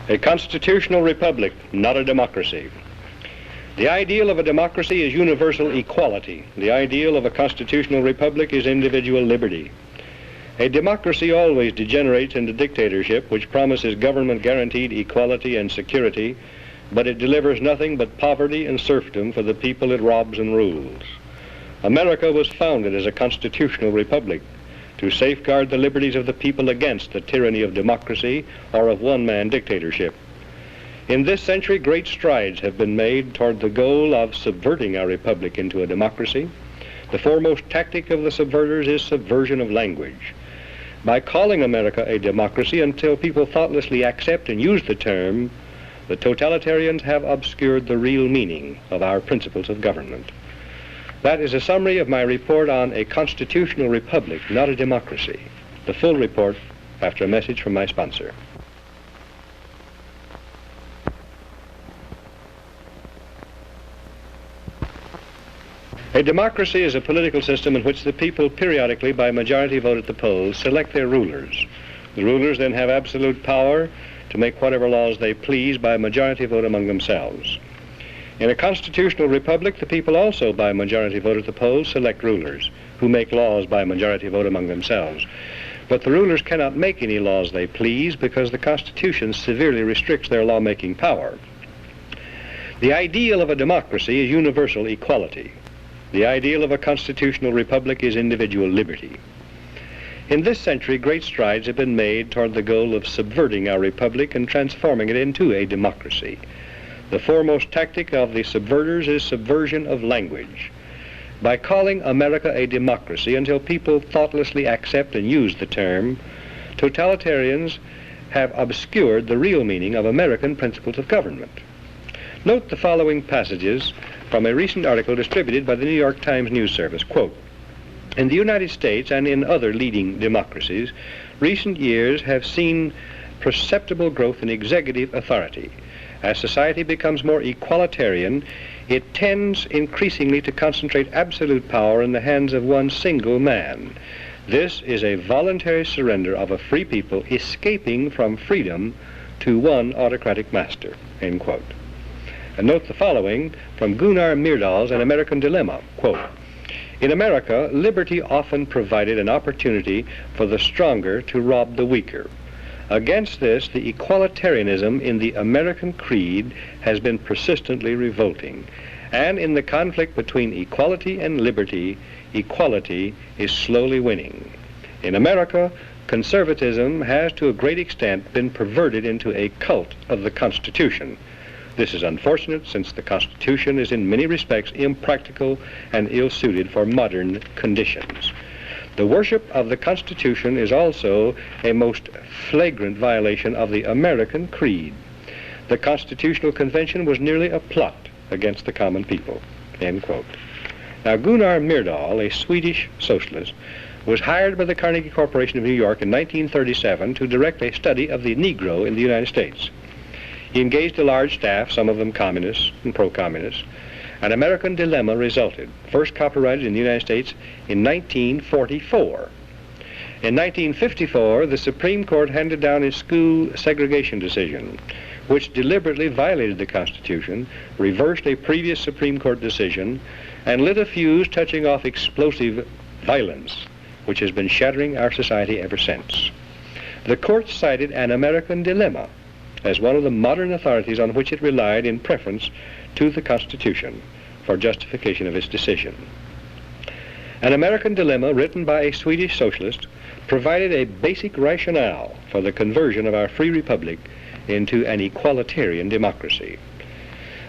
A constitutional republic, not a democracy. The ideal of a democracy is universal equality. The ideal of a constitutional republic is individual liberty. A democracy always degenerates into dictatorship, which promises government-guaranteed equality and security, but it delivers nothing but poverty and serfdom for the people it robs and rules. America was founded as a constitutional republic to safeguard the liberties of the people against the tyranny of democracy or of one-man dictatorship. In this century, great strides have been made toward the goal of subverting our republic into a democracy. The foremost tactic of the subverters is subversion of language. By calling America a democracy until people thoughtlessly accept and use the term, the totalitarians have obscured the real meaning of our principles of government. That is a summary of my report on a constitutional republic, not a democracy. The full report after a message from my sponsor. A democracy is a political system in which the people periodically, by majority vote at the polls, select their rulers. The rulers then have absolute power to make whatever laws they please by majority vote among themselves. In a constitutional republic, the people also, by majority vote at the polls, select rulers, who make laws by majority vote among themselves. But the rulers cannot make any laws they please because the Constitution severely restricts their lawmaking power. The ideal of a democracy is universal equality. The ideal of a constitutional republic is individual liberty. In this century, great strides have been made toward the goal of subverting our republic and transforming it into a democracy. The foremost tactic of the subverters is subversion of language. By calling America a democracy until people thoughtlessly accept and use the term, totalitarians have obscured the real meaning of American principles of government. Note the following passages from a recent article distributed by the New York Times News Service. Quote, "In the United States and in other leading democracies, recent years have seen perceptible growth in executive authority. As society becomes more equalitarian, it tends increasingly to concentrate absolute power in the hands of one single man. This is a voluntary surrender of a free people escaping from freedom to one autocratic master." End quote. And note the following from Gunnar Myrdal's An American Dilemma. Quote, "In America, liberty often provided an opportunity for the stronger to rob the weaker. Against this, the equalitarianism in the American creed has been persistently revolting. And in the conflict between equality and liberty, equality is slowly winning. In America, conservatism has to a great extent been perverted into a cult of the Constitution. This is unfortunate, since the Constitution is in many respects impractical and ill-suited for modern conditions. The worship of the Constitution is also a most flagrant violation of the American creed. The Constitutional Convention was nearly a plot against the common people." End quote. Now, Gunnar Myrdal, a Swedish socialist, was hired by the Carnegie Corporation of New York in 1937 to direct a study of the Negro in the United States. He engaged a large staff, some of them communists and pro-communists. An American Dilemma resulted, first copyrighted in the United States in 1944. In 1954, the Supreme Court handed down a school segregation decision, which deliberately violated the Constitution, reversed a previous Supreme Court decision, and lit a fuse touching off explosive violence, which has been shattering our society ever since. The court cited An American Dilemma as one of the modern authorities on which it relied in preference to the Constitution for justification of its decision. An American Dilemma, written by a Swedish socialist, provided a basic rationale for the conversion of our free republic into an equalitarian democracy.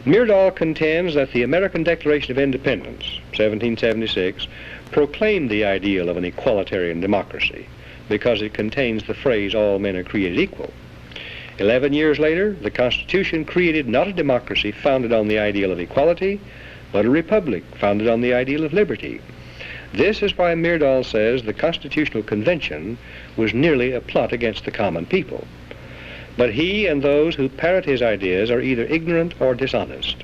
Myrdal contends that the American Declaration of Independence, 1776, proclaimed the ideal of an equalitarian democracy because it contains the phrase, "all men are created equal." 11 years later, the Constitution created not a democracy founded on the ideal of equality, but a republic founded on the ideal of liberty. This is why Myrdal says the Constitutional Convention was nearly a plot against the common people. But he and those who parrot his ideas are either ignorant or dishonest.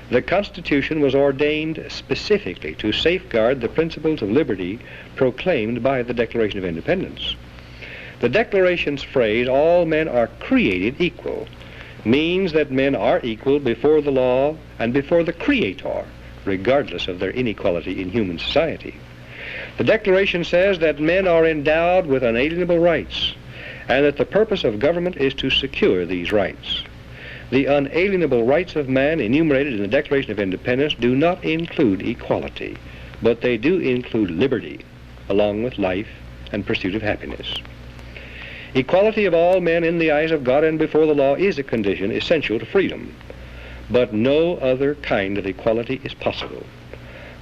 The Constitution was ordained specifically to safeguard the principles of liberty proclaimed by the Declaration of Independence. The Declaration's phrase, "all men are created equal," means that men are equal before the law and before the Creator, regardless of their inequality in human society. The Declaration says that men are endowed with unalienable rights, and that the purpose of government is to secure these rights. The unalienable rights of man enumerated in the Declaration of Independence do not include equality, but they do include liberty, along with life and pursuit of happiness. Equality of all men in the eyes of God and before the law is a condition essential to freedom, but no other kind of equality is possible.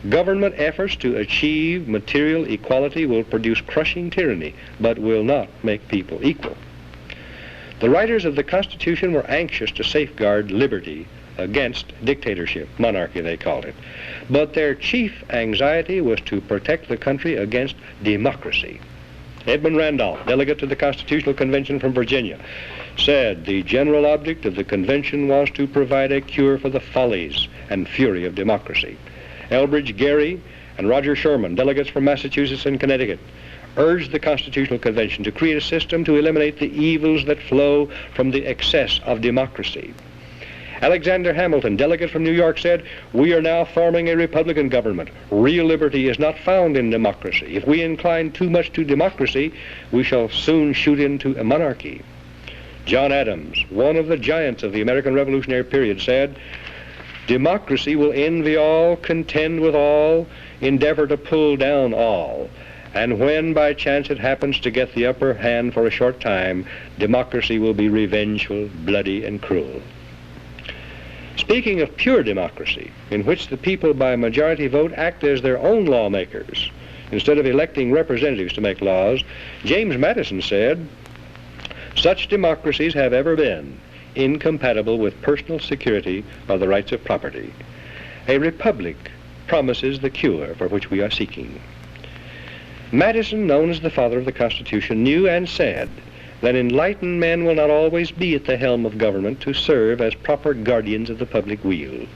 Government efforts to achieve material equality will produce crushing tyranny, but will not make people equal. The writers of the Constitution were anxious to safeguard liberty against dictatorship, monarchy they called it, but their chief anxiety was to protect the country against democracy. Edmund Randolph, delegate to the Constitutional Convention from Virginia, said the general object of the convention was to provide a cure for the follies and fury of democracy. Elbridge Gerry and Roger Sherman, delegates from Massachusetts and Connecticut, urged the Constitutional Convention to create a system to eliminate the evils that flow from the excess of democracy. Alexander Hamilton, delegate from New York, said, "We are now forming a Republican government. Real liberty is not found in democracy. If we incline too much to democracy, we shall soon shoot into a monarchy." John Adams, one of the giants of the American Revolutionary period, said, "Democracy will envy all, contend with all, endeavor to pull down all. And when by chance it happens to get the upper hand for a short time, democracy will be revengeful, bloody, and cruel." Speaking of pure democracy, in which the people by majority vote act as their own lawmakers, instead of electing representatives to make laws, James Madison said, "Such democracies have ever been incompatible with personal security or the rights of property. A republic promises the cure for which we are seeking." Madison, known as the father of the Constitution, knew and said that enlightened men will not always be at the helm of government to serve as proper guardians of the public weal.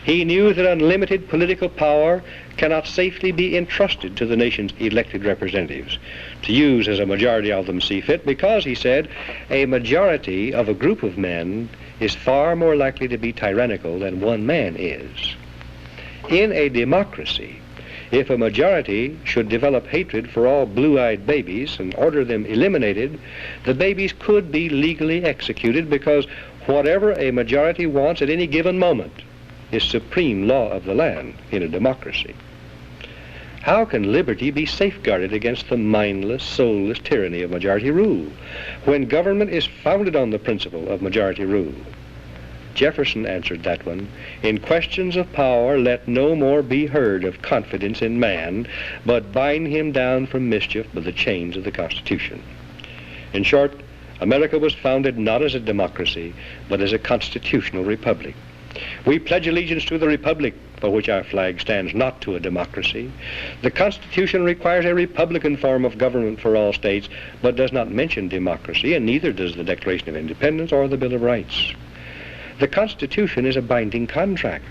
He knew that unlimited political power cannot safely be entrusted to the nation's elected representatives, to use as a majority of them see fit, because, he said, a majority of a group of men is far more likely to be tyrannical than one man is. In a democracy, if a majority should develop hatred for all blue-eyed babies and order them eliminated, the babies could be legally executed, because whatever a majority wants at any given moment is supreme law of the land in a democracy. How can liberty be safeguarded against the mindless, soulless tyranny of majority rule when government is founded on the principle of majority rule? Jefferson answered that one, "In questions of power, let no more be heard of confidence in man, but bind him down from mischief by the chains of the Constitution." In short, America was founded not as a democracy, but as a constitutional republic. We pledge allegiance to the republic, for which our flag stands, not to a democracy. The Constitution requires a republican form of government for all states, but does not mention democracy, and neither does the Declaration of Independence or the Bill of Rights. The Constitution is a binding contract,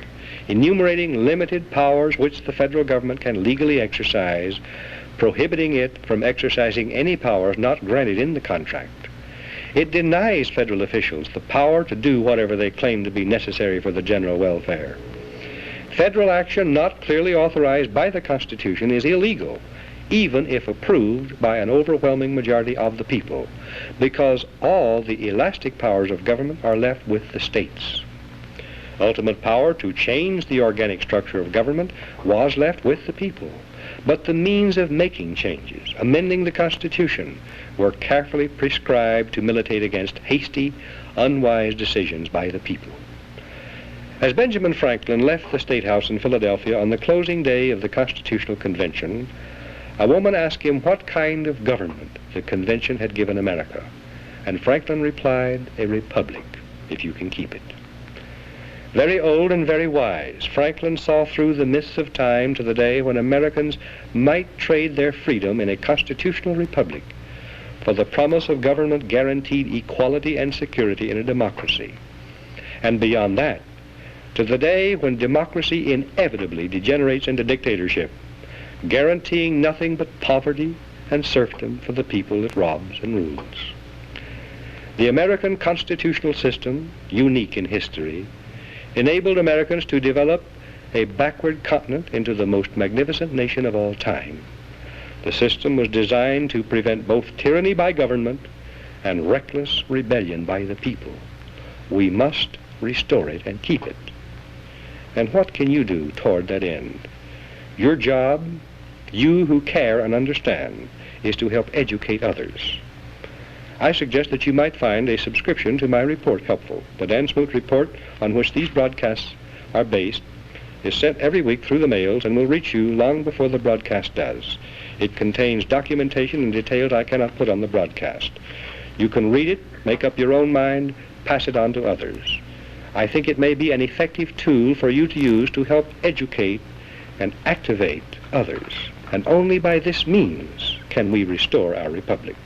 enumerating limited powers which the federal government can legally exercise, prohibiting it from exercising any powers not granted in the contract. It denies federal officials the power to do whatever they claim to be necessary for the general welfare. Federal action not clearly authorized by the Constitution is illegal, even if approved by an overwhelming majority of the people, because all the elastic powers of government are left with the states. Ultimate power to change the organic structure of government was left with the people, but the means of making changes, amending the Constitution, were carefully prescribed to militate against hasty, unwise decisions by the people. As Benjamin Franklin left the State House in Philadelphia on the closing day of the Constitutional Convention, a woman asked him what kind of government the convention had given America, and Franklin replied, "A republic, if you can keep it." Very old and very wise, Franklin saw through the mists of time to the day when Americans might trade their freedom in a constitutional republic for the promise of government guaranteed equality and security in a democracy. And beyond that, to the day when democracy inevitably degenerates into dictatorship, guaranteeing nothing but poverty and serfdom for the people it robs and rules. The American constitutional system, unique in history, enabled Americans to develop a backward continent into the most magnificent nation of all time. The system was designed to prevent both tyranny by government and reckless rebellion by the people. We must restore it and keep it. And what can you do toward that end? Your job, you who care and understand, is to help educate others. I suggest that you might find a subscription to my report helpful. The Dan Smoot report, on which these broadcasts are based, is sent every week through the mails and will reach you long before the broadcast does. It contains documentation and details I cannot put on the broadcast. You can read it, make up your own mind, pass it on to others. I think it may be an effective tool for you to use to help educate and activate others. And only by this means can we restore our republic.